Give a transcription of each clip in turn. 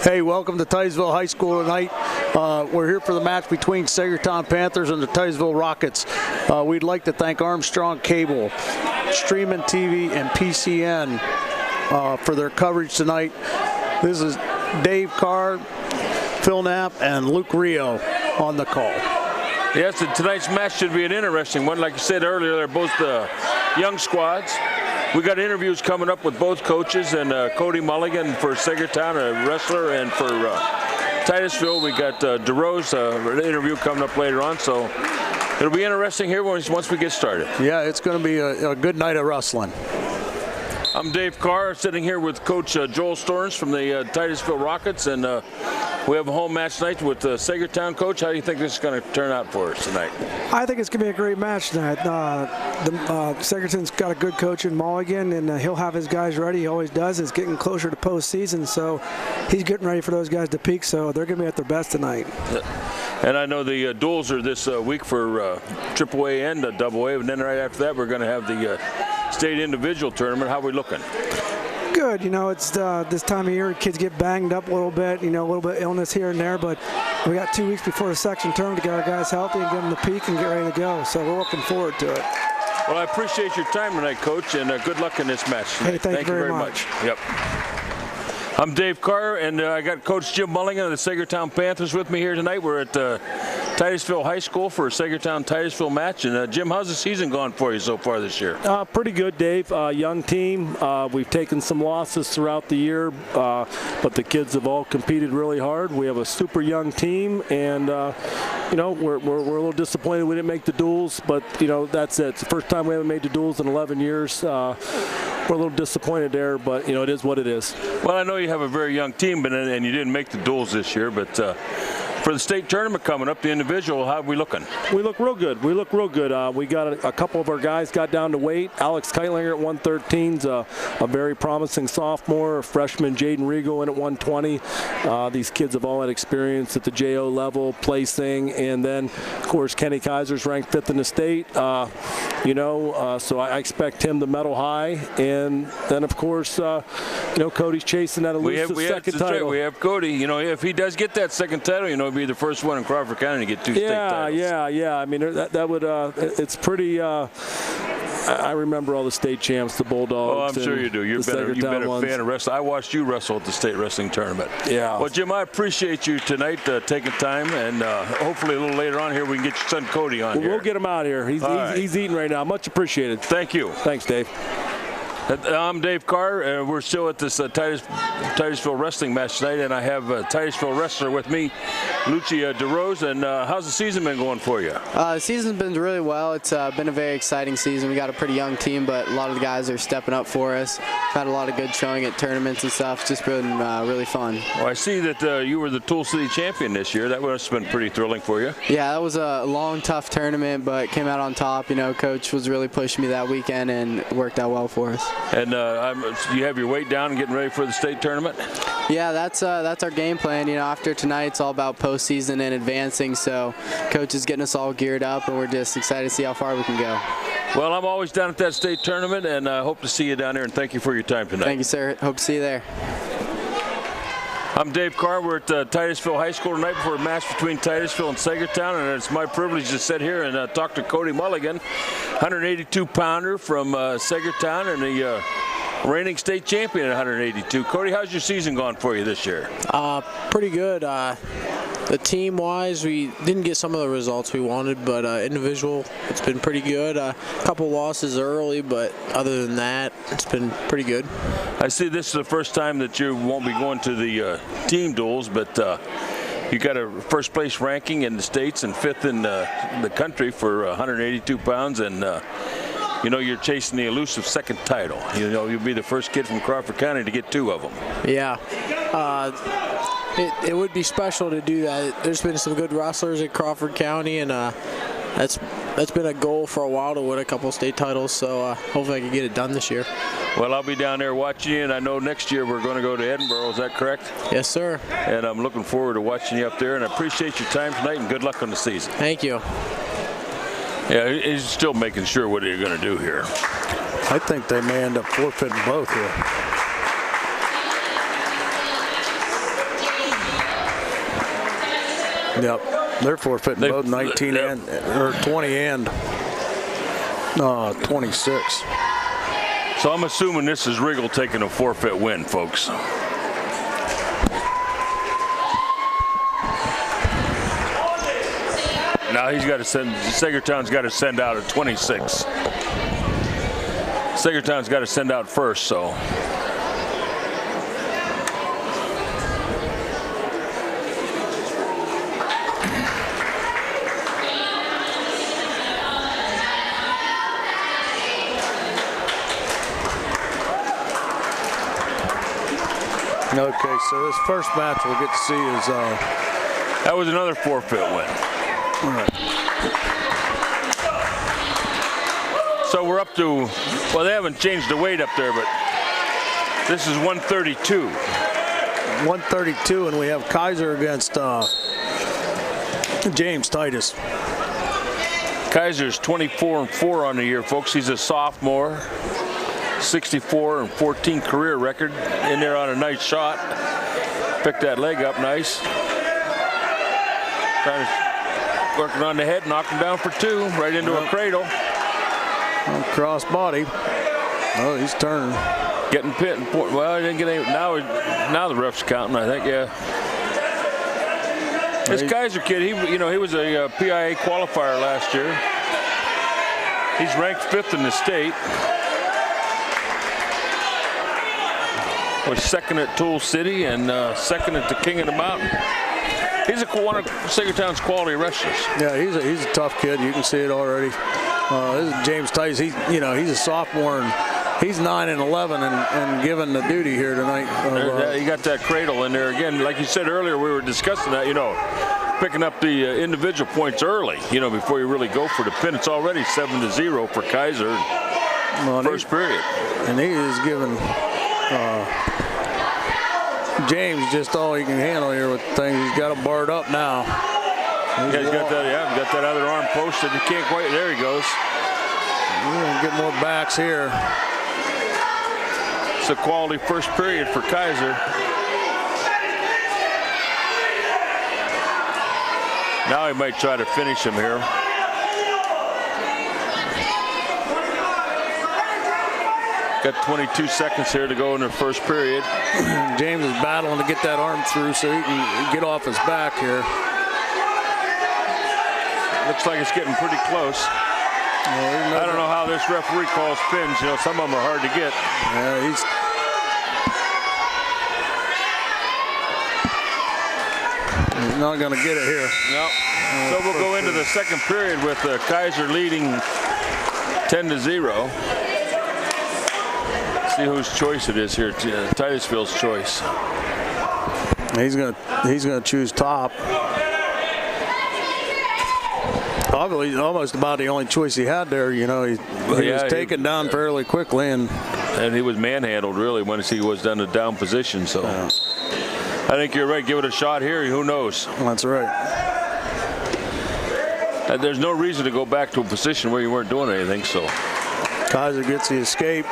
Hey, welcome to Titusville High School tonight. We're here for the match between Saegertown Panthers and the Titusville Rockets. We'd like to thank Armstrong Cable, Streaming TV, and PCN for their coverage tonight. This is Dave Carr, Phil Knapp, and Luke Rio on the call. Yes, tonight's match should be an interesting one. Like you said earlier, they're both young squads. We got interviews coming up with both coaches, and Cody Mulligan for Saegertown, a wrestler, and for Titusville, we got DeRose, an interview coming up later on. So it'll be interesting here once we get started. Yeah, it's going to be a good night of wrestling. I'm Dave Carr, sitting here with Coach Joel Storns from the Titusville Rockets, and we have a home match tonight with Saegertown. Coach, how do you think this is going to turn out for us tonight? I think it's going to be a great match tonight. Saegerton's got a good coach in Mulligan, and he'll have his guys ready. He always does. It's getting closer to postseason, so he's getting ready for those guys to peak, so they're going to be at their best tonight. And I know the duels are this week for AAA and AA, and then right after that we're going to have the state individual tournament. How are we looking? Good. You know, it's this time of year, kids get banged up a little bit, you know, a little bit of illness here and there, but we got 2 weeks before the section tournament to get our guys healthy and get them to peak and get ready to go, so we're looking forward to it. Well, I appreciate your time tonight, Coach, and good luck in this match tonight. Hey, thank you very much. Yep. I'm Dave Carr, and I got Coach Jim Mulligan of the Saegertown Panthers with me here tonight. We're at Titusville High School for a Saegertown-Titusville match. And Jim, how's the season gone for you so far this year? Pretty good, Dave. Young team. We've taken some losses throughout the year, but the kids have all competed really hard. We have a super young team, and you know, we're a little disappointed we didn't make the duels, but you know, that's it. It's the first time we haven't made the duels in 11 years. We're a little disappointed there, but you know, it is what it is. Well, I know you have a very young team, and you didn't make the duels this year, but for the state tournament coming up, the individual, how are we looking? We look real good. We look real good. We got a couple of our guys got down to weight. Alex Keitlinger at 113's a very promising sophomore. Freshman Jaden Rigo in at 120. These kids have all had experience at the JO level, placing, and then of course Kenny Kaiser's ranked 5th in the state. You know, so I expect him to medal high, and then of course, you know, Cody's chasing that elusive second title. We have Cody. You know, if he does get that second title, you know, be the first one in Crawford County to get 2 state titles. Yeah. I mean, that would it's pretty. I remember all the state champs, the Bulldogs. Oh, I'm sure you do. You've been a fan of wrestling. I watched you wrestle at the state wrestling tournament. Yeah. Well, Jim, I appreciate you tonight taking time, and hopefully a little later on here we can get your son Cody on here. We'll get him out here. He's eating right now. Much appreciated. Thank you. Thanks, Dave. I'm Dave Carr. We're still at this Titusville wrestling match tonight, and I have a Titusville wrestler with me, Lucia DeRose. And how's the season been going for you? The season's been really well. It's been a very exciting season. We got a pretty young team, but a lot of the guys are stepping up for us. Had a lot of good showing at tournaments and stuff. It's just been really fun. Well, I see that you were the Tool City champion this year. That must have been pretty thrilling for you. Yeah, that was a long, tough tournament, but came out on top. You know, Coach was really pushing me that weekend, and it worked out well for us. And you have your weight down and getting ready for the state tournament? Yeah, that's our game plan. You know, after tonight, it's all about postseason and advancing. So, Coach is getting us all geared up, and we're just excited to see how far we can go. Well, I'm always down at that state tournament, and I hope to see you down there. And thank you for your time tonight. Thank you, sir. Hope to see you there. I'm Dave Carr. We're at Titusville High School tonight for a match between Titusville and Saegertown, and it's my privilege to sit here and talk to Cody Mulligan, 182-pounder from Saegertown, and the reigning state champion at 182. Cody, how's your season gone for you this year? Pretty good. The team-wise, we didn't get some of the results we wanted, but individual, it's been pretty good. A couple losses early, but other than that, it's been pretty good. I see this is the first time that you won't be going to the team duels, but you got a first-place ranking in the states and 5th in the country for 182 pounds, and you know, you're chasing the elusive second title. You know, you'll be the first kid from Crawford County to get 2 of them. Yeah. It would be special to do that. There's been some good wrestlers in Crawford County, and that's been a goal for a while to win a couple state titles, so hopefully I can get it done this year. Well, I'll be down there watching you, and I know next year we're going to go to Edinburgh. Is that correct? Yes, sir. And I'm looking forward to watching you up there, and I appreciate your time tonight, and good luck on the season. Thank you. Yeah, he's still making sure what are you going to do here. I think they may end up forfeiting both here. Yep, they're forfeiting both 19 or 20 and 26. So I'm assuming this is Riggle taking a forfeit win, folks. Now he's got to send, Saegertown's got to send out at 26. Saegertown's got to send out first, so. Okay, so this first match we'll get to see is that was another forfeit win. all right. So we're up to, well, they haven't changed the weight up there, but this is 132. 132, and we have Kaiser against James Titus. Kaiser's 24-4 on the year, folks. He's a sophomore. 64-14 career record. In there on a nice shot. Picked that leg up nice. Working on the head, knocked him down for 2, right into a cradle. Cross body. Oh, he's turning. Getting pit. Well, he didn't get any. Now the ref's counting, I think, yeah. This Kaiser kid, he was a PIA qualifier last year. He's ranked 5th in the state. Was 2nd at Tool City and 2nd at the King of the Mountain. He's one of Saegertown's quality wrestlers. Yeah, he's a tough kid. You can see it already. This is James Titus. He's a sophomore and he's 9-11 and given the duty here tonight. You got that cradle in there again. Like you said earlier, we were discussing that. Picking up the individual points early. Before you really go for the pin. It's already 7-0 for Kaiser. First period. And he is giving James just all he can handle here with things. He's got him barred up now. He's got that other arm posted. He can't quite. There he goes. We're gonna get more backs here. It's a quality first period for Kaiser. Now he might try to finish him here. Got 22 seconds here to go in the first period. James is battling to get that arm through so he can get off his back here. Looks like it's getting pretty close. I don't know how this referee calls pins. Some of them are hard to get. Yeah, he's not going to get it here. No. So we'll go into the second period with Kaiser leading 10-0. See whose choice it is here. Titusville's choice. He's gonna choose top. Probably almost about the only choice he had there. He was taken down fairly quickly, and he was manhandled really once he was in a down position. So I think you're right. Give it a shot here. Who knows? That's right. There's no reason to go back to a position where you weren't doing anything. So Kaiser gets the escape.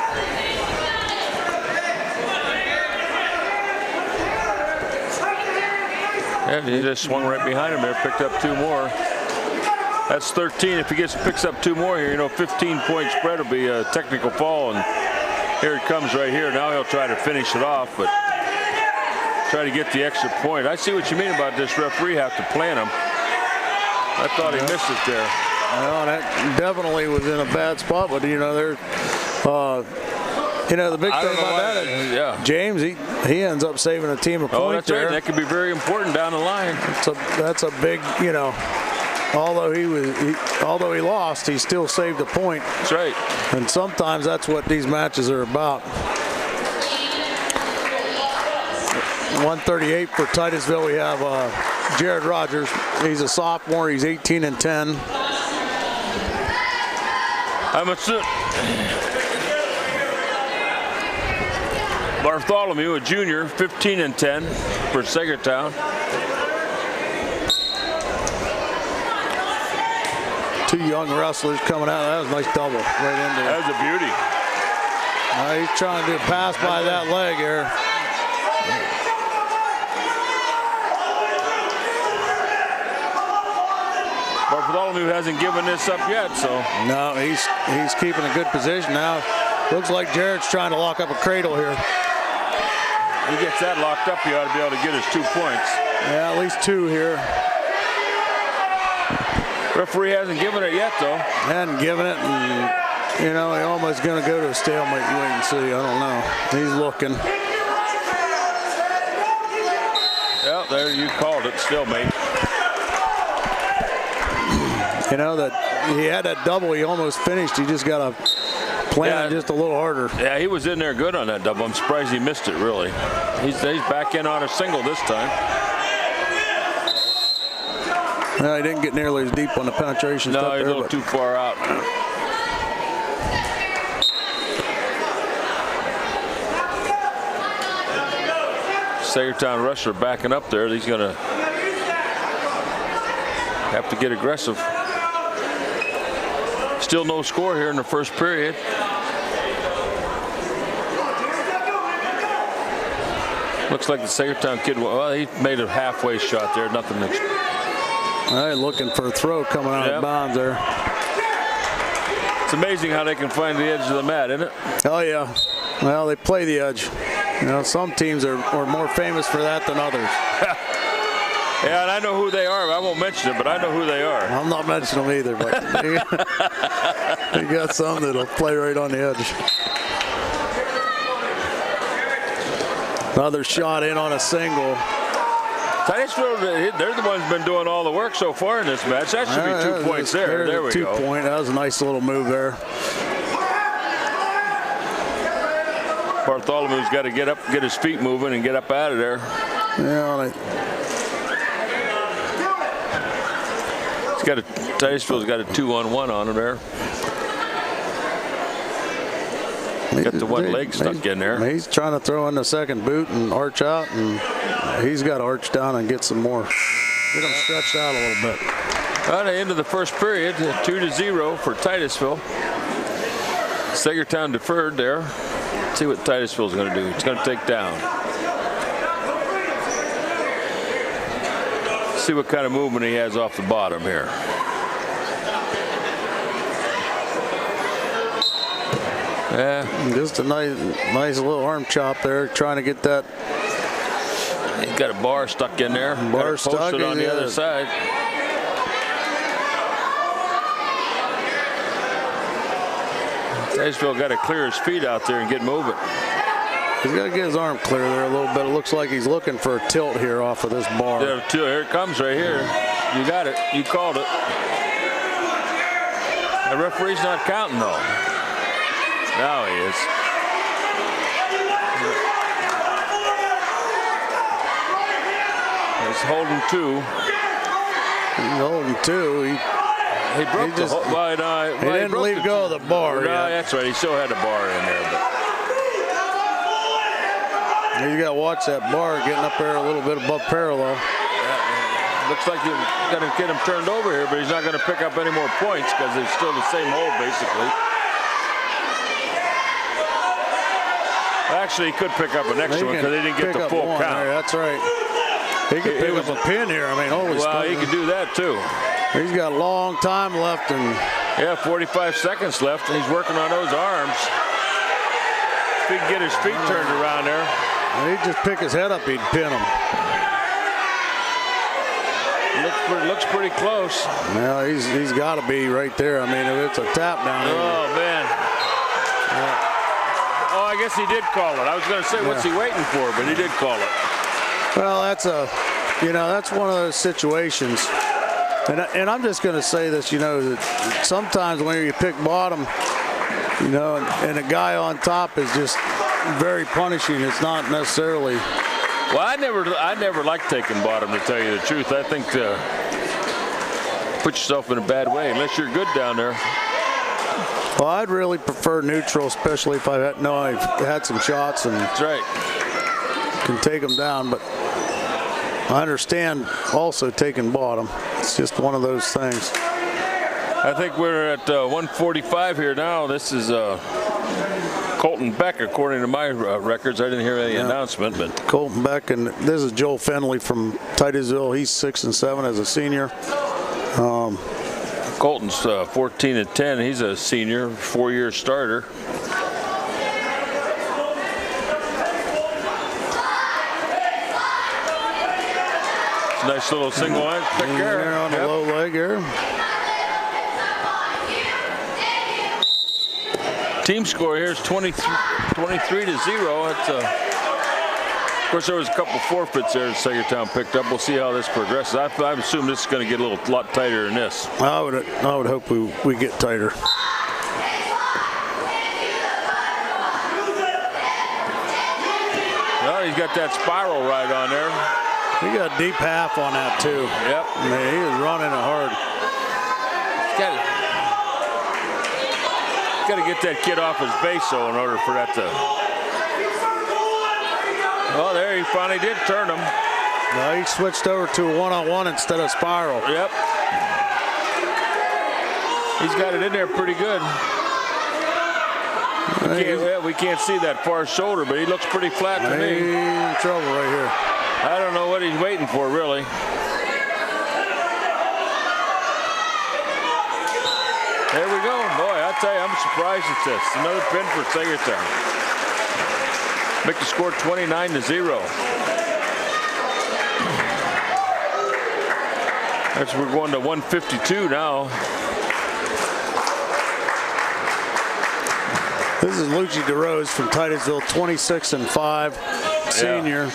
Yeah, he just swung right behind him there, picked up 2 more. That's 13. If he picks up 2 more here, 15-point spread will be a technical fall. And here it comes right here. Now he'll try to finish it off, but try to get the extra point. I see what you mean about this referee have to plan him. I thought he missed it there. Well, that definitely was in a bad spot, but the big thing about that is James, he ends up saving a team a point that's there. Right. That could be very important down the line. That's a big, although he lost, he still saved a point. That's right. And sometimes that's what these matches are about. 138 for Titusville. We have Jared Rogers. He's a sophomore. He's 18-10. Bartholomew, a junior, 15-10 for Saegertown. 2 young wrestlers coming out. That was a nice double right into it. That was a beauty. He's trying to do a pass by that leg here. Bartholomew hasn't given this up yet, so. No, he's keeping a good position now. Looks like Jarrett's trying to lock up a cradle here. He gets that locked up, he ought to be able to get his 2 points. Yeah, at least 2 here. Referee hasn't given it yet, though. Hadn't given it, and you know, he almost going to go to a stalemate. You wait and see. I don't know. He's looking. Yeah, there you called it, stalemate. You know that he had that double. He almost finished. He just got to plan it just a little harder. Yeah, he was in there good on that double. I'm surprised he missed it, really. He's back in on a single this time. No, he didn't get nearly as deep on the penetration. No, stuff he's there, a little too far out. Saegertown wrestler backing up there. He's going to have to get aggressive. Still no score here in the first period. Looks like the Saegertown kid, well, he made a halfway shot there. Nothing. Looking for a throw coming out of bounds there. It's amazing how they can find the edge of the mat, isn't it? Oh, yeah. Well, they play the edge. You know, some teams are more famous for that than others. Yeah, and I know who they are. I won't mention it, but I know who they are. I'm not mentioning them either, but you got some that'll play right on the edge. Another shot in on a single. Titusville, they're the ones been doing all the work so far in this match. That should be 2 points there. There we go. 2 point. That was a nice little move there. Bartholomew's got to get up, get his feet moving, and get up out of there. Yeah. Titusville's got a 2-on-1 on him there. Got the one leg stuck in there. He's trying to throw in the second boot and arch out, and he's got to arch down and get some more. Get him stretched out a little bit. At the end of the first period, 2-0 for Titusville. Saegertown deferred there. Let's see what Titusville's going to do. It's going to take down. See what kind of movement he has off the bottom here. Yeah, just a nice little arm chop there, trying to get that. He's got a bar stuck in there. Bar stuck posted on the other side. Titusville got to clear his feet out there and get moving. He's got to get his arm clear there a little bit. It looks like he's looking for a tilt here off of this bar. Yeah, here it comes right here. You got it. You called it. The referee's not counting though. Now he is. He's holding 2. He's holding 2. He broke the whole. He didn't leave go of the bar. No, that's right. He still had a bar in there. But you got to watch that bar getting up there a little bit above parallel. Looks like you're going to get him turned over here, but he's not going to pick up any more points because it's still the same hold basically. Actually, he could pick up an extra one because he didn't get the full count. There, that's right. He could pick up a pin here. I mean, holy well, he could do that too. He's got a long time left, and yeah, 45 seconds left. And he's working on those arms. If he can get his feet turned around there, he'd just pick his head up. He'd pin him. Looks pretty close. Well, he's got to be right there. I mean, if it's a tap down. Oh man. Oh, I guess he did call it. I was going to say, what's he waiting for? But he did call it. Well, that's one of those situations. And I'm just going to say this, that sometimes when you pick bottom, and a guy on top is just very punishing. It's not necessarily. Well, I never liked taking bottom, to tell you the truth. I think put yourself in a bad way unless you're good down there. Well, I'd really prefer neutral, especially if I've had some shots and that's right. Can take them down. But I understand also taking bottom. It's just one of those things. I think we're at 145 here now. This is Colton Beck, according to my records. I didn't hear any announcement, but Colton Beck, and this is Joel Fenley from Titusville. He's 6-7 as a senior. Colton's 14-10. He's a senior, 4-year starter. Nice little single line pick there on the low leg here. Team score here is 23-0. That's of course, there was a couple forfeits there that Saegertown picked up. We'll see how this progresses. I assume this is going to get a lot tighter than this. I would hope we get tighter. Well, he's got that spiral right on there. He got deep half on that too. Yep. Man, he was running it hard. Got to get that kid off his base, though, in order for that to. Well, there he finally did turn him. No, he switched over to a one-on-one instead of spiral. Yep. He's got it in there pretty good. We can't see that far shoulder, but he looks pretty flat to me. He's in trouble right here. I don't know what he's waiting for, really. There we go. Boy, I tell you, I'm surprised at this. Another pin for Saegertown. Make the score 29-0. We're going to 152 now. This is Lucci DeRose from Titusville, 26-5, senior.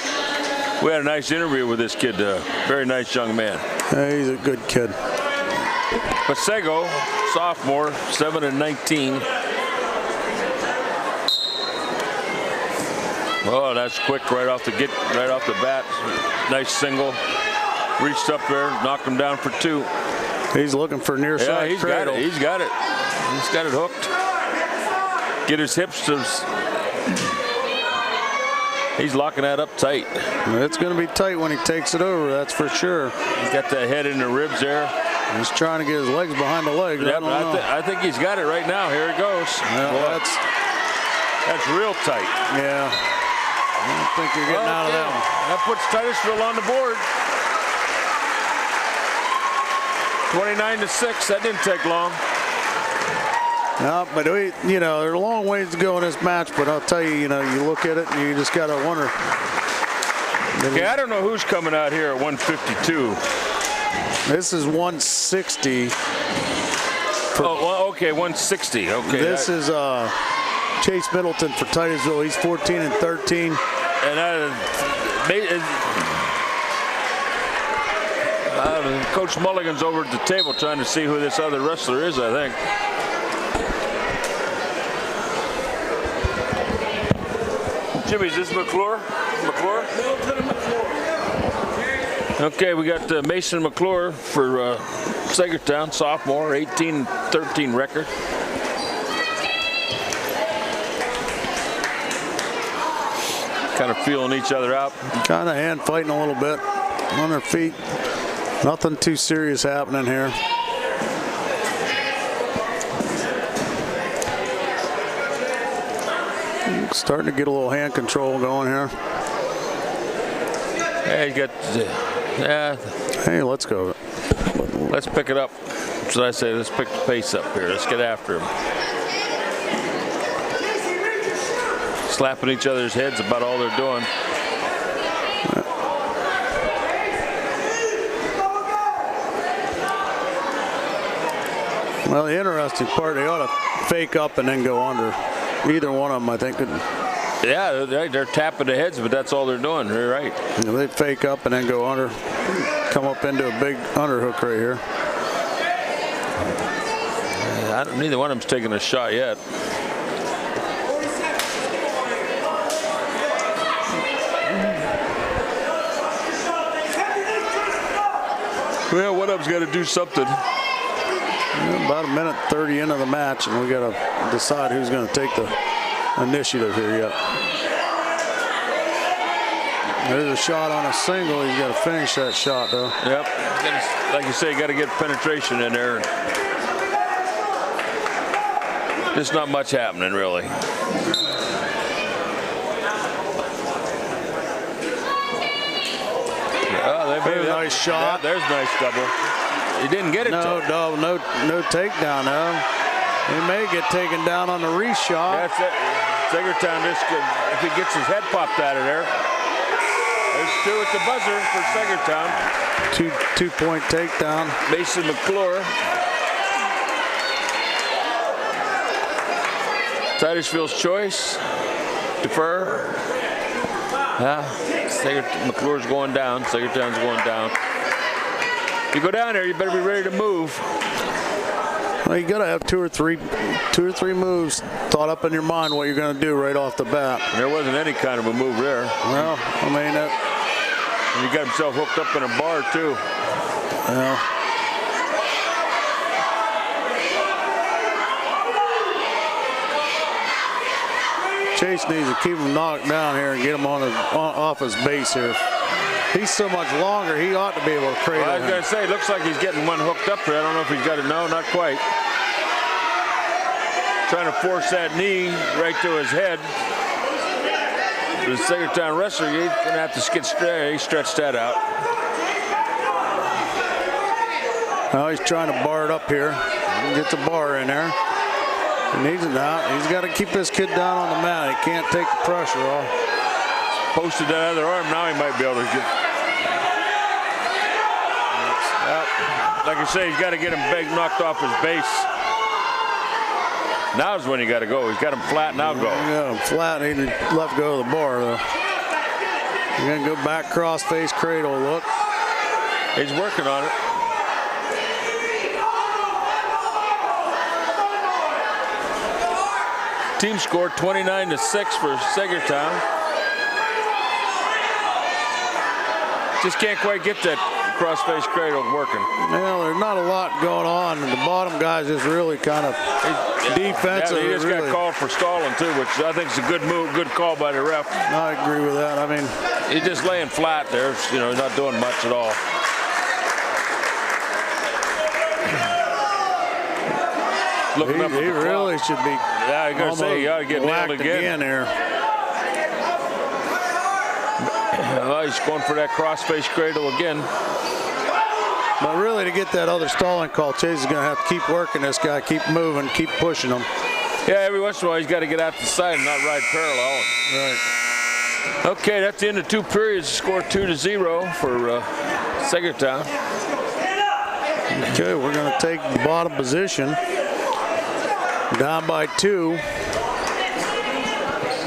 We had a nice interview with this kid. Very nice young man. He's a good kid. Pasego, sophomore, 7-19. Oh, that's quick right off the bat. Nice single. Reached up there, knocked him down for 2. He's looking for near side he's cradle. got it. He's got it. He's got it hooked. Get his hips to. He's locking that up tight. It's going to be tight when he takes it over, that's for sure. He's got that head in the ribs there. He's trying to get his legs behind the legs. Yep, I think he's got it right now. Here it goes. Well, that's real tight. Yeah. I don't think you're getting out of that one. That puts Titusville on the board. 29-6. That didn't take long. No, but there's a long ways to go in this match. But I'll tell you, you look at it and you just got to wonder. Okay, I don't know who's coming out here at 152. This is 160. Okay, 160. Okay. This is Chase Middleton for Titusville. He's 14-13. And Coach Mulligan's over at the table trying to see who this other wrestler is, I think. Jimmy, is this Mcclure? Mcclure? Okay, we got Mason Mcclure for Saegertown, sophomore, 18-13 record. Kind of feeling each other out. Kind of hand fighting a little bit on their feet. Nothing too serious happening here. Starting to get a little hand control going here. Yeah, you got. Hey, let's go. Let's pick it up. That's what I say. Let's pick the pace up here. Let's get after him. Slapping each other's heads about all they're doing. Well, the interesting part, they ought to fake up and then go under. Either one of them, I think. Yeah, they're tapping the heads, but that's all they're doing. You're right. They fake up and then go under. Come up into a big underhook right here. Neither one of them's taking a shot yet. Well, one of them's got to do something. About a minute 30 into the match, and we got to decide who's going to take the initiative here yet. There's a shot on a single. He's got to finish that shot, though. Yep. Like you say, got to get penetration in there. There's not much happening, really. There's a nice shot. Yeah, there's a nice double. He didn't get it. No takedown. No. He may get taken down on the reshot. That's it. Saegertown just if he gets his head popped out of there. There's 2 at the buzzer for Saegertown. 2-point takedown. Mason Mcclure. Titusville's choice. Defer. McClure's going down. Saegertown's going down. You go down there, you better be ready to move. Well, you gotta have two or three moves thought up in your mind what you're gonna do right off the bat. There wasn't any kind of a move there. Well, I mean that. And he got himself hooked up in a bar too. Well. Chase needs to keep him knocked down here and get him off his base here. He's so much longer, he ought to be able to cradle I was going to say, it looks like he's getting one hooked up here. I don't know if he's got it. No, not quite. Trying to force that knee right to his head. The Saegertown wrestler, he's going to have to get straight. He stretched that out. Now he's trying to bar it up here. Gets a bar in there. He needs it now. He's got to keep this kid down on the mat. He can't take the pressure off. Posted that other arm. Now he might be able to get. Like I say, he's got to get him knocked off his base. Now's when he got to go. He's got him flat. Now go. Yeah, flat. He let go of the bar though. He's gonna go back cross face cradle. Look. He's working on it. Team score 29-6 for Saegertown. Just can't quite get that cross-face cradle working. Well, there's not a lot going on. The bottom guys is really kind of defensive. Yeah, he just got called for stalling too, which I think is a good move, good call by the ref. I agree with that. I mean, he's just laying flat there. You know, not doing much at all. Looking up at the really clock. should be. Yeah, I gotta say, you ought to get nailed again here. Well, he's going for that cross-face cradle again. But really, to get that other stalling call, Chase is going to have to keep working this guy, keep moving, keep pushing him. Yeah, every once in a while, he's got to get out the side and not ride parallel. Right. Okay, that's the end of 2 periods. Score 2-0 for Saegertown. Okay, we're going to take the bottom position. Down by 2.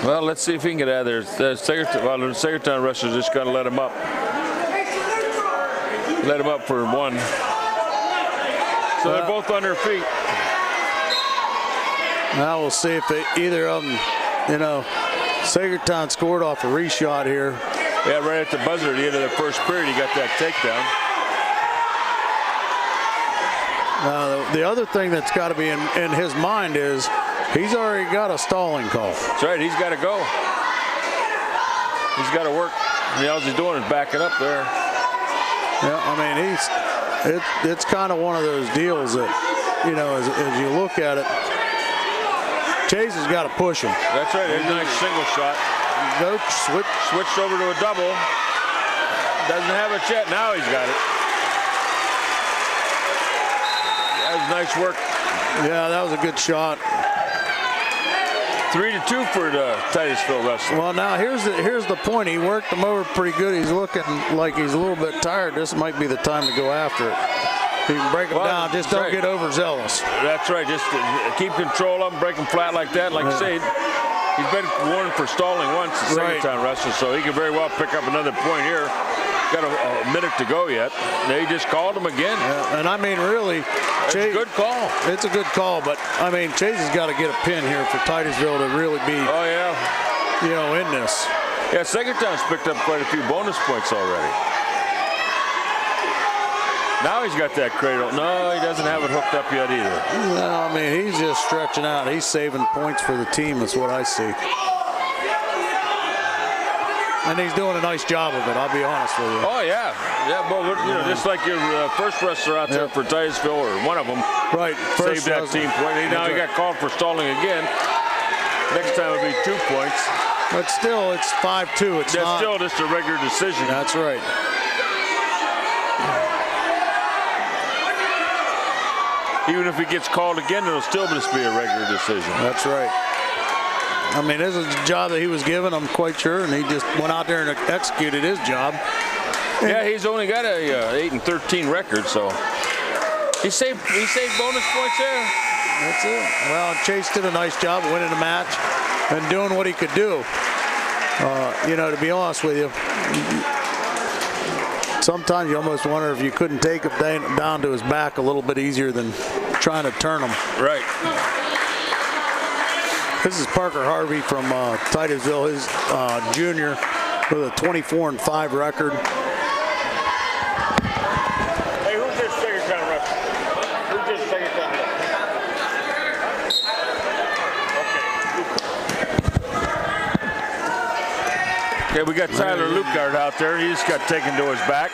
Well, let's see if he can get out of there. The Saegertown wrestlers just got to let him up. Let him up for 1. So they're both on their feet. Now we'll see if either of them, you know, Saegertown scored off a reshot here. Yeah, right at the buzzer at the end of the first period, he got that takedown. The other thing that's got to be in his mind is he's already got a stalling call. That's right, he's got to go. He's got to work. And all he's doing is backing up there. Yeah, I mean, it's kind of one of those deals that, you know, as you look at it, Chase has got to push him. That's right, there's a nice single shot. Switched over to a double. Doesn't have it yet, now he's got it. Nice work. Yeah, that was a good shot. 3-2 for the Titusville wrestler. Well, now here's the point. He worked him over pretty good. He's looking like he's a little bit tired. This might be the time to go after it. You can break him down. Just don't get overzealous. That's right. Just keep control of him, break him flat like that. Like I said, he's been warned for stalling once at Saegertown wrestler, so he could very well pick up another point here. Got a minute to go yet. They just called him again. Yeah, and I mean, really, it's a good call. It's a good call, but I mean, Chase has got to get a pin here for Titusville to really be, you know, in this. Yeah, Saegertown's picked up quite a few bonus points already. Now he's got that cradle. No, he doesn't have it hooked up yet either. No, I mean, he's just stretching out. He's saving points for the team is what I see. And he's doing a nice job of it, I'll be honest with you. Oh, yeah. Yeah, but you know, just like your first wrestler out there for Titusville, or one of them, saved that team point. Now he got called for stalling again. Next time it'll be 2 points. But still, it's 5-2. It's not. Still just a regular decision. That's right. Even if he gets called again, it'll still just be a regular decision. That's right. I mean, this is a job that he was given, I'm quite sure, and he just went out there and executed his job. Yeah, he's only got a 8-13 record, so he saved bonus points there. That's it. Well, Chase did a nice job of winning the match and doing what he could do. You know, to be honest with you, sometimes you almost wonder if you couldn't take him down to his back a little bit easier than trying to turn him. Right. This is Parker Harvey from Titusville, his junior, with a 24-5 record. Hey, who's this Saegertown wrestler? Who's this Saegertown wrestler? Okay, we got Tyler Lukard out there. He just got taken to his back.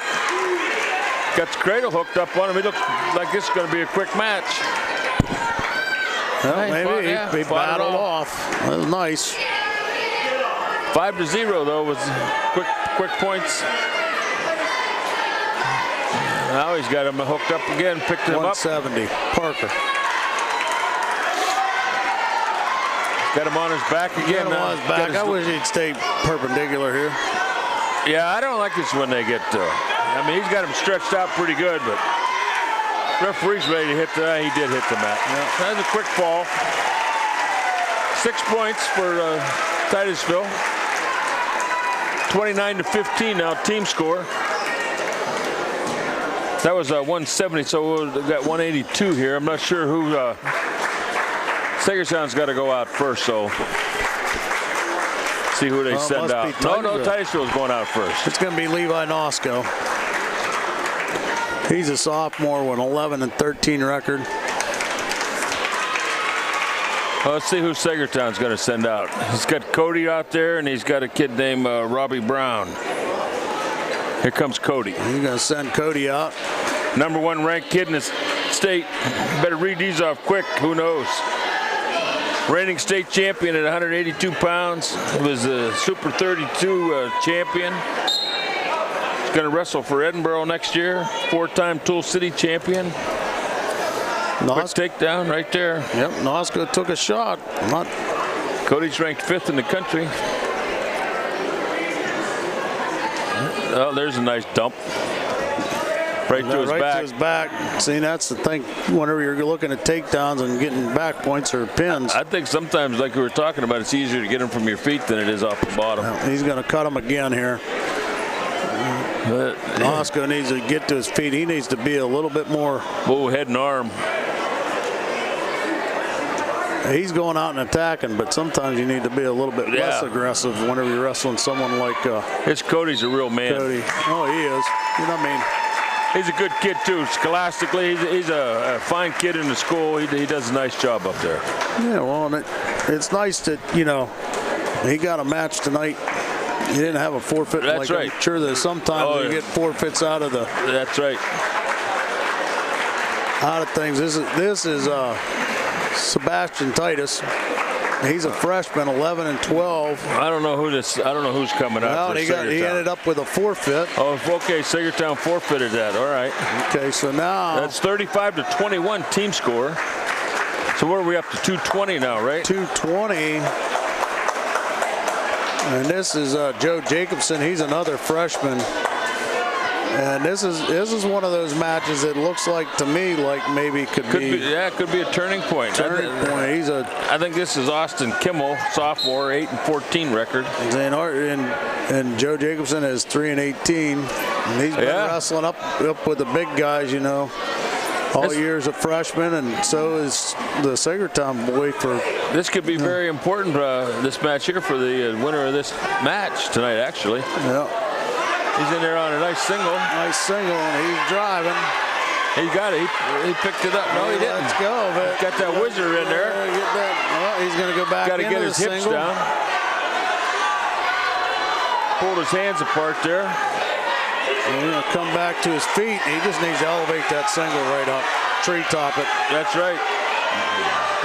Got the cradle hooked up on him. He looks like this is going to be a quick match. Well, maybe he battled off. That was nice. 5-0 though was quick points. Now he's got him hooked up again, picked him up. 170, Parker. Got him on his back again. On his back. I wish he'd stay perpendicular here. Yeah, I don't like this when they get. I mean, he's got him stretched out pretty good, but referee's ready to hit the. He did hit the mat. Yeah. That's a quick fall. 6 points for Titusville. 29-15 now, team score. That was 170, so we've got 182 here. I'm not sure who. Saegertown's got to go out first, so see who they send out. No, Titusville's going out first. It's going to be Levi Nosko. He's a sophomore with an 11-13 record. Well, let's see who Saegertown's going to send out. He's got Cody out there, and he's got a kid named Robbie Brown. Here comes Cody. He's going to send Cody out. #1 ranked kid in the state. Better read these off quick. Who knows? Reigning state champion at 182 pounds. Was a Super 32 champion. He's going to wrestle for Edinburgh next year. 4-time Tool City champion. Quick takedown right there. Yep, Nosko took a shot. Cody's ranked 5th in the country. Oh, there's a nice dump. Right to his back. To his back. See, that's the thing. Whenever you're looking at takedowns and getting back points or pins. I think sometimes, like we were talking about, it's easier to get him from your feet than it is off the bottom. He's going to cut him again here. Nosko needs to get to his feet. He needs to be a little bit more. Oh, head and arm. He's going out and attacking, but sometimes you need to be a little bit less aggressive whenever you're wrestling someone like. Cody's a real man. Cody. Oh, he is. You know what I mean? He's a good kid too. Scholastically, he's a fine kid in the school. He does a nice job up there. Yeah, well, and it's nice that he got a match tonight. He didn't have a forfeit. That's right. I'm sure that sometimes you get forfeits out of the. That's right. Out of things. This is Sebastian Titus. He's a freshman, 11-12. I don't know who's coming out. He ended up with a forfeit. Oh, okay. Saegertown forfeited that. All right. Okay, so now that's 35-21 team score. So what are we up to? 220 now, right? 220. And this is Joe Jacobson. He's another freshman. And this is one of those matches that looks like to me like maybe could be it could be a turning point. I think this is Austin Kimmel, sophomore, 8-14 record. And Joe Jacobson is 3-18. And he's been wrestling up with the big guys, all year as a freshman, and so is the Saegertown boy. This could be very important, this match here, for the winner of this match tonight, actually. Yeah. He's in there on a nice single. Nice single, and he's driving. He got it. He picked it up. No, he didn't. Let's go. But got that whizzer in there. He's going to go back. Got to get his hips down. Pulled his hands apart there. He's going to come back to his feet. He just needs to elevate that single right up. Tree top it. That's right.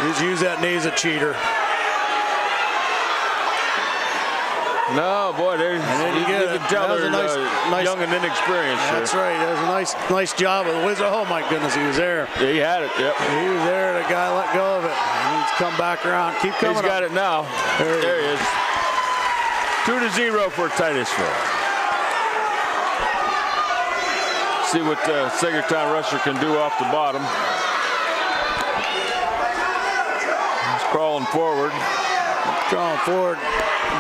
He's used that knee as a cheater. No, boy, you can tell they're young and inexperienced. That's right. That was a nice job with the Wizard. Oh, my goodness, he was there. Yeah, he had it, yep. He was there. The guy let go of it. And he's come back around. Keep coming. He's got it now. There he is. 2-0 for Titusville. See what Saegertown wrestler can do off the bottom. He's crawling forward.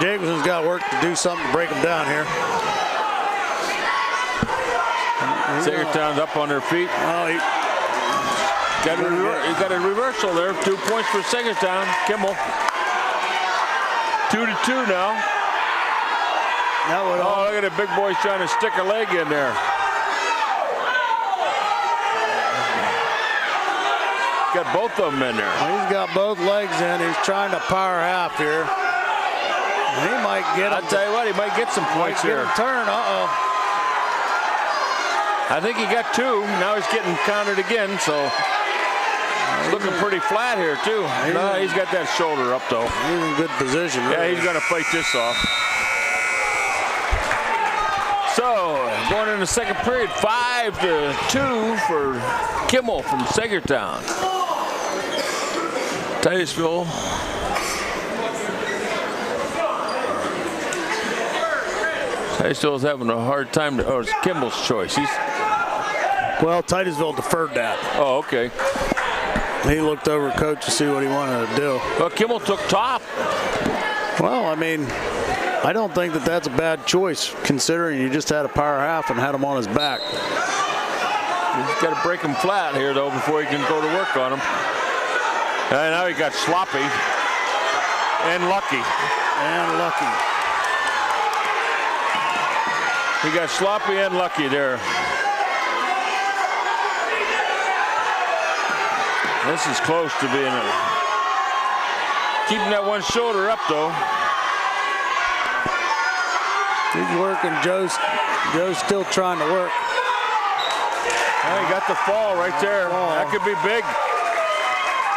Jacobson's got work to do something to break him down here. Saegertown's up on their feet. Oh, he got a reversal there. 2 points for Saegertown. Kimmel. 2-2 now. Oh, look at the big boys trying to stick a leg in there. Got both of them in there. He's got both legs in. He's trying to power half here. He might get him. I'll tell you what, he might get some points here. Turn. I think he got 2. Now he's getting counted again, so it's looking pretty flat here, too. No, he's got that shoulder up, though. He's in good position. Really. Yeah, he's going to fight this off. So, going in the second period, 5-2 for Kimmel from Saegertown. Titusville. Titusville's having a hard time. Oh, it's Kimball's choice. Well, Titusville deferred that. Oh, okay. He looked over at coach to see what he wanted to do. Well, Kimmel took top. Well, I mean, I don't think that's a bad choice, considering you just had a power half and had him on his back. He's got to break him flat here, though, before he can go to work on him. And now he got sloppy and lucky. He got sloppy and lucky there. This is close to being keeping that one shoulder up, though. He's working. Joe's still trying to work. Oh, he got the fall right there. That could be big.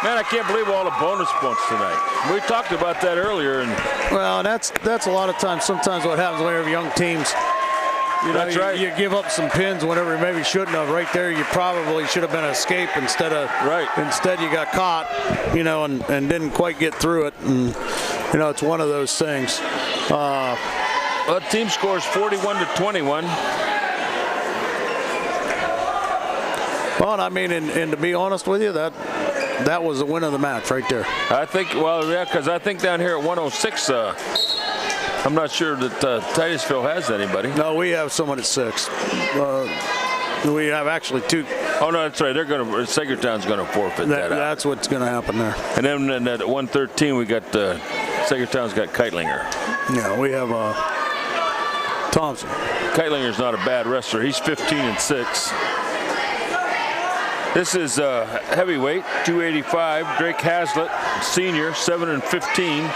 Man, I can't believe all the bonus points tonight. We talked about that earlier. Well, that's a lot of times. Sometimes what happens when you have young teams. That's right. You give up some pins whenever you maybe shouldn't have. Right there, you probably should have been an escape instead of. Right. Instead, you got caught, and didn't quite get through it. And it's one of those things. Well, the team scores 41-21. Well, I mean, and to be honest with you, that was the win of the match right there. I think, well, yeah, because I think down here at 106. I'm not sure that Titusville has anybody. No, we have someone at 6. We have actually 2. Oh no, that's right. Saegertown's going to forfeit that. That's what's going to happen there. And then at 113, we got Saegertown's got Keitlinger. Yeah, we have Thompson. Keitlinger's not a bad wrestler. He's 15-6. This is heavyweight, 285. Drake Hazlitt, senior, 7-15.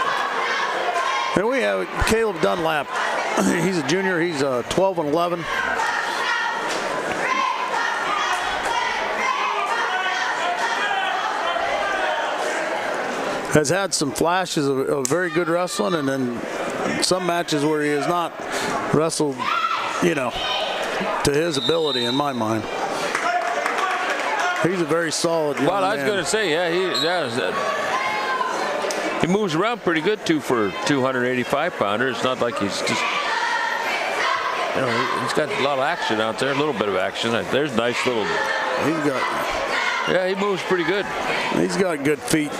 And we have Caleb Dunlap. He's a junior. He's 12-11. Has had some flashes of very good wrestling, and then some matches where he has not wrestled, to his ability, in my mind. He's a very solid young man. Well, I was going to say, yeah, he moves around pretty good, too, for 285-pounder. It's not like he's just, he's got a lot of action out there, a little bit of action. There's nice little. Yeah, he moves pretty good. He's got good feet.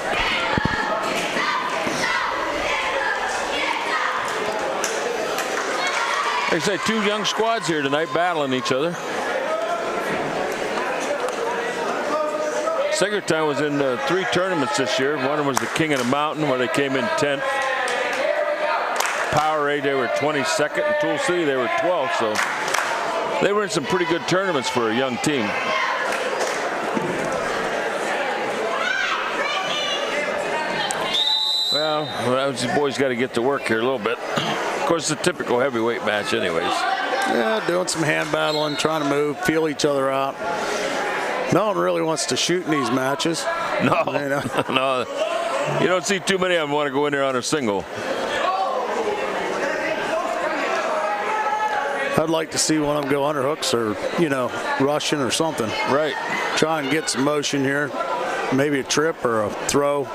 Like I say, 2 young squads here tonight battling each other. Saegertown was in 3 tournaments this year. One of them was the King of the Mountain, where they came in 10th. Powerade, they were 22nd. And Tool City, they were 12th. So they were in some pretty good tournaments for a young team. Well, the boys got to get to work here a little bit. Of course, it's a typical heavyweight match anyways. Yeah, doing some hand battling, trying to move, feel each other out. No one really wants to shoot in these matches. No, no. You don't see too many of them want to go in there on a single. I'd like to see one of them go underhooks or, you know, rushing or something. Right. Try and get some motion here. Maybe a trip or a throw.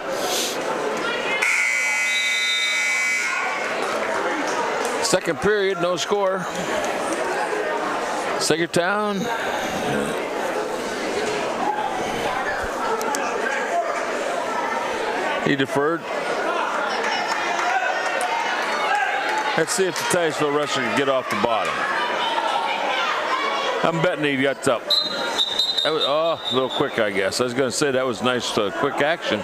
Second period, no score. Saegertown. He deferred. Let's see if the Titusville wrestler can get off the bottom. I'm betting he gets up. That was a little quick, I guess. I was going to say that was nice, quick action.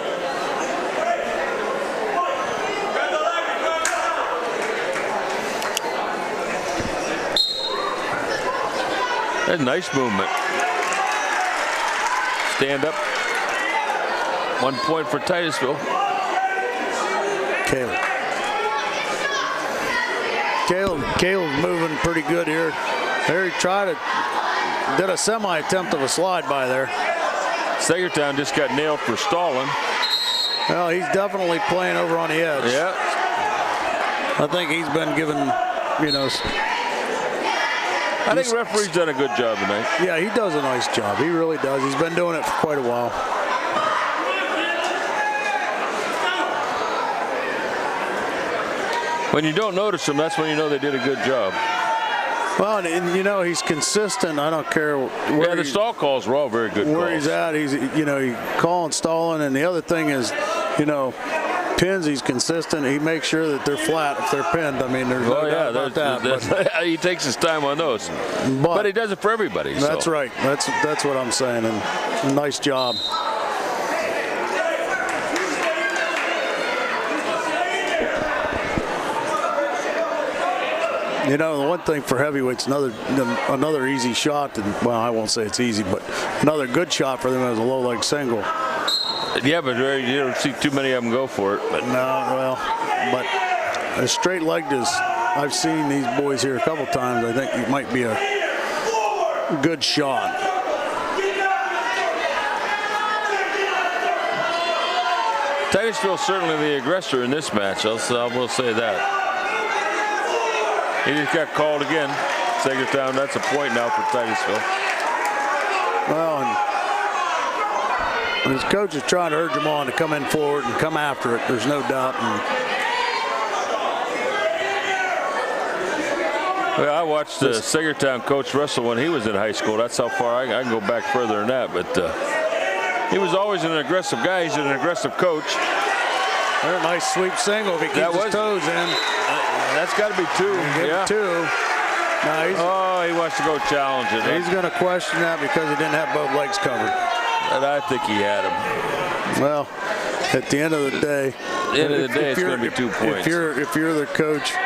That's nice movement. Stand up. 1 point for Titusville. Caleb's moving pretty good here. There he did a semi-attempt of a slide by there. Saegertown just got nailed for stalling. Well, he's definitely playing over on the edge. Yeah. I think he's been given, you know. I think the referee's done a good job tonight. Yeah, he does a nice job. He really does. He's been doing it for quite a while. When you don't notice them, that's when you know they did a good job. Well, and you know, he's consistent. I don't care where. Yeah, the stall calls were all very good where calls. He's at. He's, you know, he calling, stalling, and the other thing is, you know, pins. He's consistent. He makes sure that they're flat if they're pinned. I mean, there's no doubt about that. He takes his time on those, but he does it for everybody. That's right. That's what I'm saying. And nice job. You know, the one thing for heavyweights, another easy shot. Well, I won't say it's easy, but another good shot for them is a low leg single. Yeah, but you don't see too many of them go for it. But no, well, but as straight legged as I've seen these boys here a couple times, I think it might be a good shot. Titusville certainly the aggressor in this match. I will say that. He just got called again. Saegertown, that's a point now for Titusville. Well, and his coach is trying to urge him on to come in forward and come after it. There's no doubt. Well, I watched Saegertown coach wrestle when he was in high school. That's how far I can go back further than that. But he was always an aggressive guy. He's an aggressive coach. A nice sweep single if he keeps his toes in. That's got to be two. Yeah. Two. No, he wants to go challenge it. He's going to question that because he didn't have both legs covered. And I think he had him. Well, at the end of the day, it's going to be 2 points. If you're the coach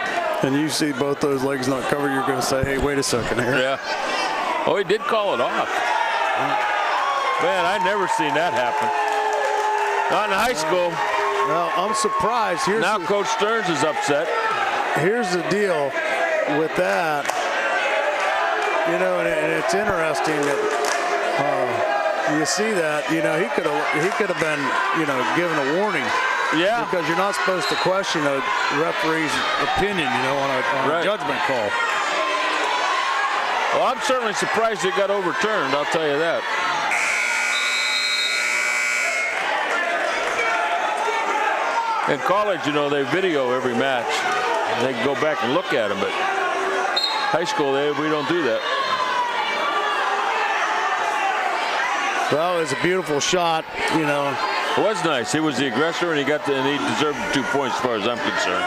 and you see both those legs not covered, you're going to say, hey, wait a second here. Yeah. Oh, he did call it off. Man, I never seen that happen. Not in high school. Well, I'm surprised. Now Coach Stearns is upset. Here's the deal with that. You know, and it's interesting that you see that. You know, he could have been, you know, given a warning. Yeah. Because you're not supposed to question a referee's opinion, you know, on a judgment call. Well, I'm certainly surprised it got overturned. I'll tell you that. In college, you know, they video every match. They can go back and look at them, but high school, we don't do that. Well, it was a beautiful shot, you know. It was nice. He was the aggressor, and he deserved 2 points as far as I'm concerned.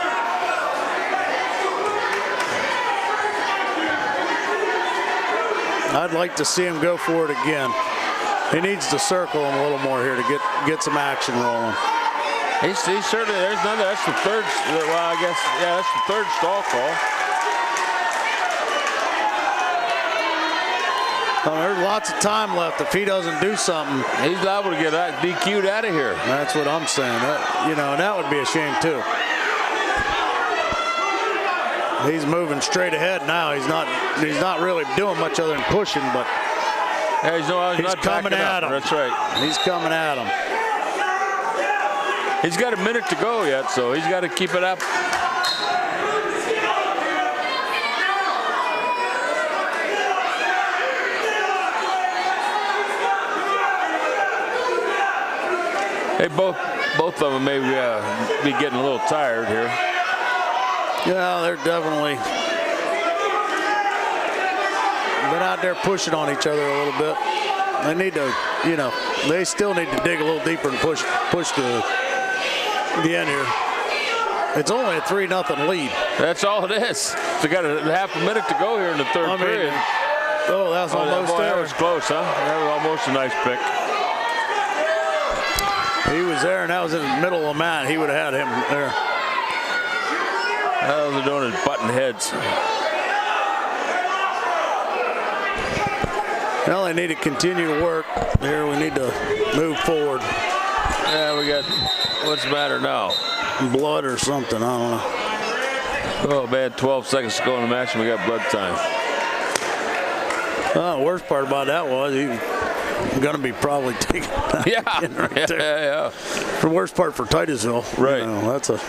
I'd like to see him go for it again. He needs to circle him a little more here to get some action rolling. He certainly, there's none. That's the third, well, I guess, yeah, that's the third stall call. Well, there's lots of time left. If he doesn't do something, he's liable to get DQ'd out of here. That's what I'm saying. You know, and that would be a shame too. He's moving straight ahead now. He's not really doing much other than pushing, but yeah, he's not coming at him. That's right. He's coming at him. He's got a minute to go yet, so he's got to keep it up. Hey, both of them may be getting a little tired here. Yeah, they're definitely been out there pushing on each other a little bit. They need to, they still need to dig a little deeper and push to the end here. It's only a 3-0 lead. That's all it is. They got a half a minute to go here in the third period. Oh, that's almost there. That was close, huh? That was almost a nice pick. He was there, and that was in the middle of the mat. He would have had him there. All they're doing is butting heads. Well, they need to continue to work. Here, we need to move forward. Yeah, we got, what's the matter now? Blood or something, I don't know. Oh, man, 12 seconds to go in the match, and we got blood time. The worst part about that was he's going to be probably taken down. Yeah. The worst part for Titusville. Right. That's a...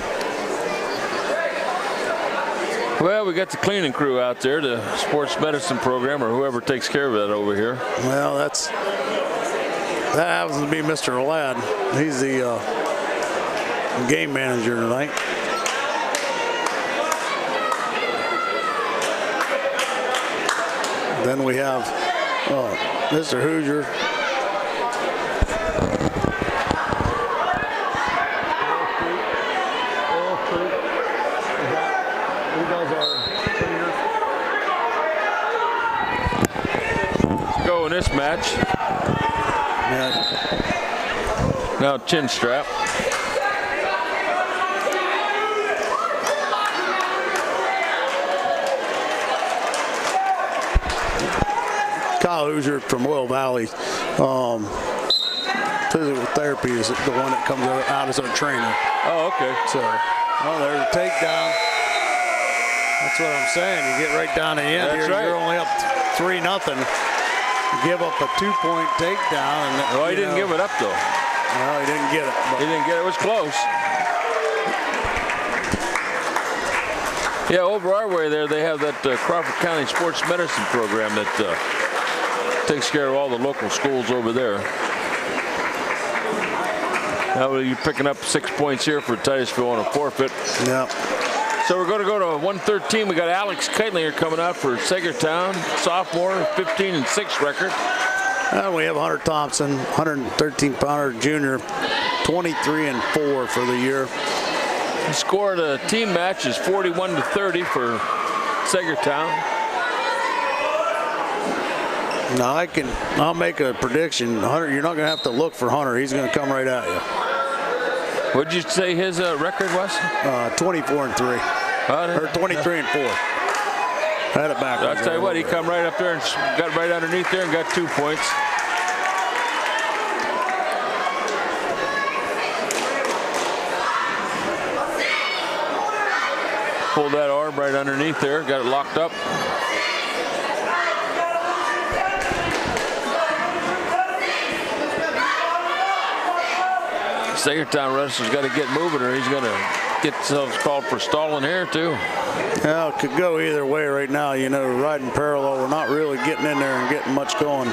Well, we got the cleaning crew out there, the sports medicine program, or whoever takes care of that over here. Well, that happens to be Mr. Ladd. He's the game manager tonight. Then we have Mr. Hoosier. Go in this match. Now chin strap. Kyle Hoosier from Oil Valley. Physical therapy is the one that comes out as our trainer. Oh, okay. So, there's a takedown. That's what I'm saying. You get right down to the end. That's here. right. You're only up 3-0. Give up a 2-point takedown. And, well, he didn't give it up, though. No, he didn't get it. He didn't get it. It was close. Yeah, over our way there, they have that Crawford County Sports Medicine program that takes care of all the local schools over there. Now you're picking up 6 points here for Titusville on a forfeit. Yeah. So we're going to go to 113. We got Alex Keitlinger coming out for Saegertown, sophomore, 15-6 record. We have Hunter Thompson, 113-pounder junior, 23-4 for the year. The score of the team match is 41-30 for Saegertown. Now I'll make a prediction. Hunter, you're not going to have to look for Hunter. He's going to come right at you. What did you say his record was? 24-3. Or 23-4. Had it back. I'll tell you what, he come right up there and got right underneath there and got 2 points. Pulled that arm right underneath there, got it locked up. Saegertown wrestler's got to get moving or he's going to get himself called for stalling here too. Well, it could go either way right now. Riding parallel, we're not really getting in there and getting much going.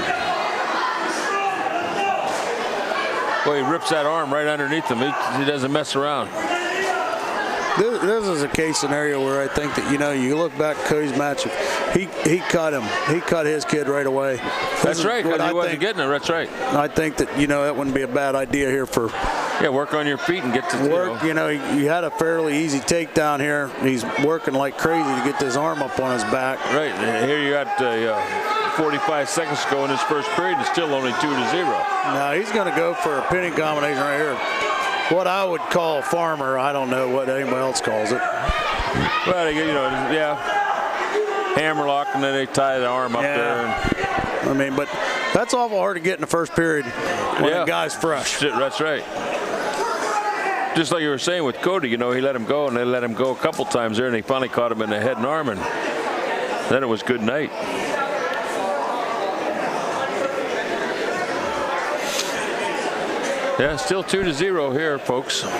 Well, he rips that arm right underneath him. He doesn't mess around. This is a case scenario where I think that, you look back at Cody's match, he cut him. He cut his kid right away. That's right, because he wasn't getting it. That's right. I think that, that wouldn't be a bad idea here for... Yeah, work on your feet and get to work. You had a fairly easy takedown here. He's working like crazy to get this arm up on his back. Right. Here you got 45 seconds to go in his first period. It's still only 2-0. Now he's going to go for a pinning combination right here. What I would call a farmer. I don't know what anybody else calls it. Well, hammerlock, and then they tie the arm up there. But that's awful hard to get in the first period when the guy's fresh. That's right. Just like you were saying with Cody, he let him go, and they let him go a couple times there, and they finally caught him in the head and arm, and then it was good night. Yeah, still 2-0 here, folks. There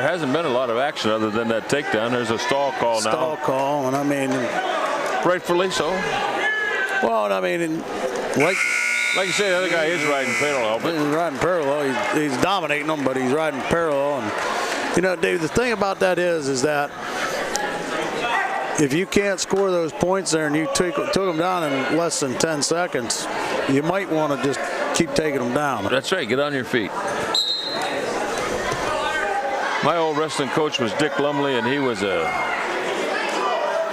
hasn't been a lot of action other than that takedown. There's a stall call now. Stall call, and rightfully so. Well, like Like you say, the other guy is riding parallel. But he's riding parallel. He's dominating them, but he's riding parallel. And you know, Dave, the thing about that is that if you can't score those points there and you took them down in less than 10 seconds, you might want to just keep taking them down. That's right. Get on your feet. My old wrestling coach was Dick Lumley, and he was a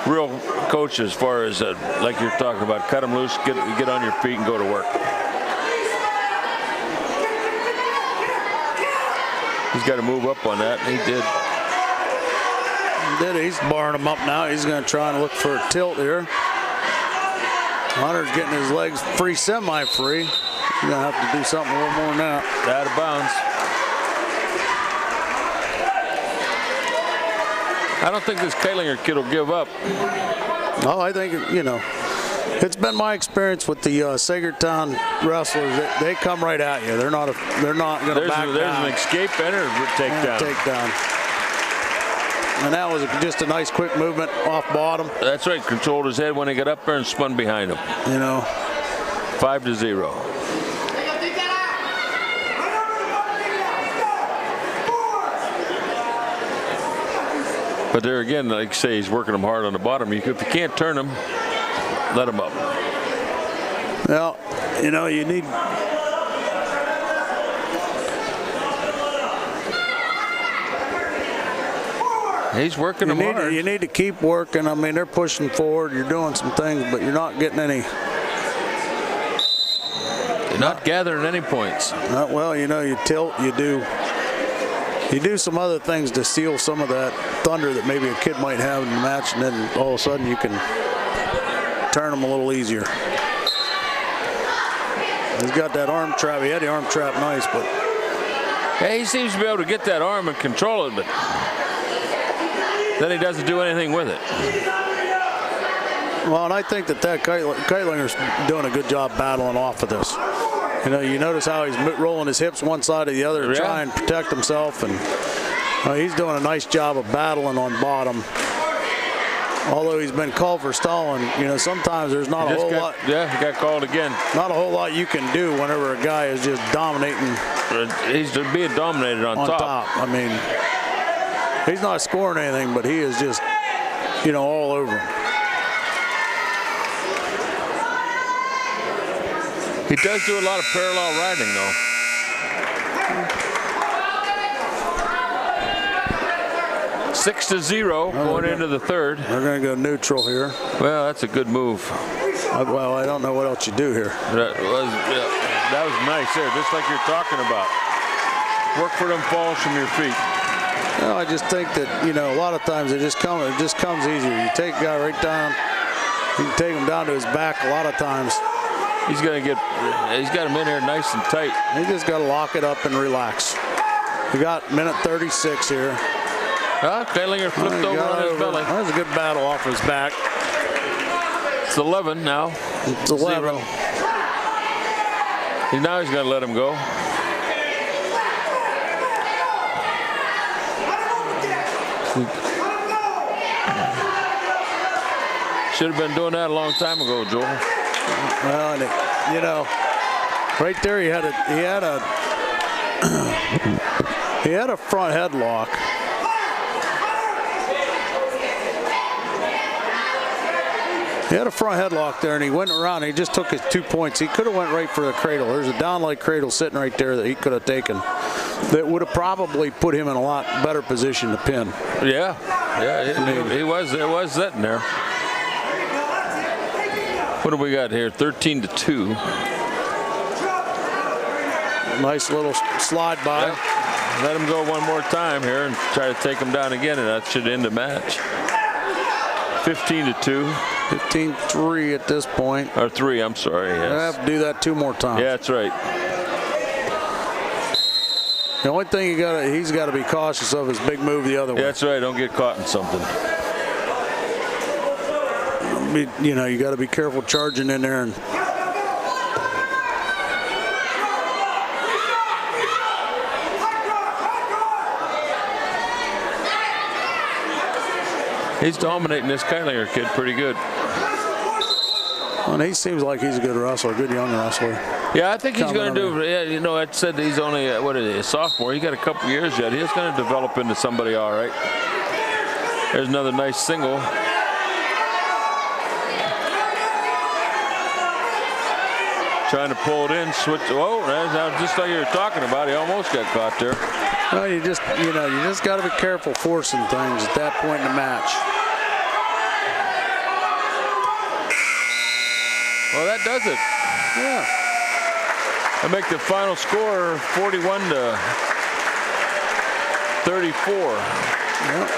real coach as far as, like you're talking about, cut them loose, get on your feet, and go to work. He's got to move up on that. He did. He's barring him up now. He's going to try and look for a tilt here. Hunter's getting his legs free, semi-free. He's going to have to do something a little more than that. Out of bounds. I don't think this Kailinger kid will give up. Oh, I think, you know, it's been my experience with the Saegertown wrestlers. They come right at you. They're not going to back down. There's an escape and a takedown. Takedown. And that was just a nice quick movement off bottom. That's right. Controlled his head when he got up there and spun behind him. You know. 5-0. But there again, like you say, he's working him hard on the bottom. If you can't turn him, let him up. Well, you know, you need. He's working him hard. You need to keep working. I mean, they're pushing forward. You're doing some things, but you're not getting any. You're not gathering any points. Well, you know, you tilt, you do some other things to seal some of that thunder that maybe a kid might have in the match, and then all of a sudden you can turn them a little easier. He's got that arm trap. He had the arm trap nice, but. Yeah, he seems to be able to get that arm and control it, but then he doesn't do anything with it. Well, and I think that Keitlinger's doing a good job battling off of this. You know, you notice how he's rolling his hips one side or the other to try and protect himself, and he's doing a nice job of battling on bottom. Although he's been called for stalling, you know, sometimes there's not a whole lot. Yeah, he got called again. Not a whole lot you can do whenever a guy is just dominating. He's being dominated on top. I mean, he's not scoring anything, but he is just, you know, all over him. He does do a lot of parallel riding, though. Six to 0 going into the third. They're going to go neutral here. Well, that's a good move. Well, I don't know what else you do here. That was nice there, just like you're talking about. Work for them falls from your feet. Well, I just think that, you know, a lot of times it just comes easier. You take a guy right down, you can take him down to his back a lot of times. He's got him in there nice and tight. He just got to lock it up and relax. We got minute 36 here. Keilinger flipped over on his belly. That was a good battle off his back. It's 11 now. It's 11. Now he's going to let him go. Should have been doing that a long time ago, Joel. Well, you know, right there he had a front headlock. He had a front headlock there, and he went around. And he just took his 2 points. He could have went right for the cradle. There's a down-like cradle sitting right there that he could have taken. That would have probably put him in a lot better position to pin. Yeah, he was sitting there. What do we got here? 13-2. Nice little slide by. Yeah. Let him go one more time here and try to take him down again, and that should end the match. 15-2. 15-3 at this point. Or 3, I'm sorry. Yes. I have to do that 2 more times. Yeah, that's right. The only thing he's got to be cautious of is big move the other way. Yeah, that's right. Don't get caught in something. You know, you got to be careful charging in there. And he's dominating this Keilinger kid pretty good. And he seems like he's a good wrestler, a good young wrestler. Yeah, I think he's going to do. Yeah, you know, I said he's only what is he, a sophomore. He got a couple years yet. He's going to develop into somebody all right. There's another nice single. Trying to pull it in, switch. Whoa, that's just like you were talking about. He almost got caught there. Well, you just got to be careful forcing things at that point in the match. Well, that does it. Yeah. I make the final score 41 to 34. Yeah.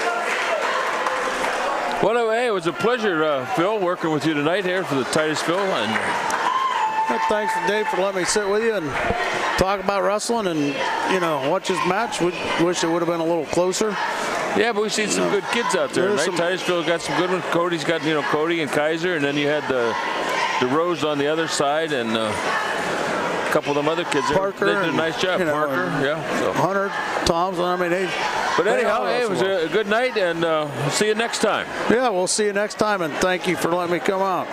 Well, hey, it was a pleasure, Phil, working with you tonight here for the Titusville. And thanks, Dave, for letting me sit with you and talk about wrestling and, watch this match. We wish it would have been a little closer. Yeah, but we've seen some good kids out there tonight. Titusville got some good ones. Cody's got, Cody and Kaiser, and then you had the Rose on the other side, and a couple of them other kids. Parker, they did a nice job. Parker, yeah. So. Hunter, Thompson. I mean, but anyhow, it was a good night, and we'll see you next time. Yeah, we'll see you next time, and thank you for letting me come out.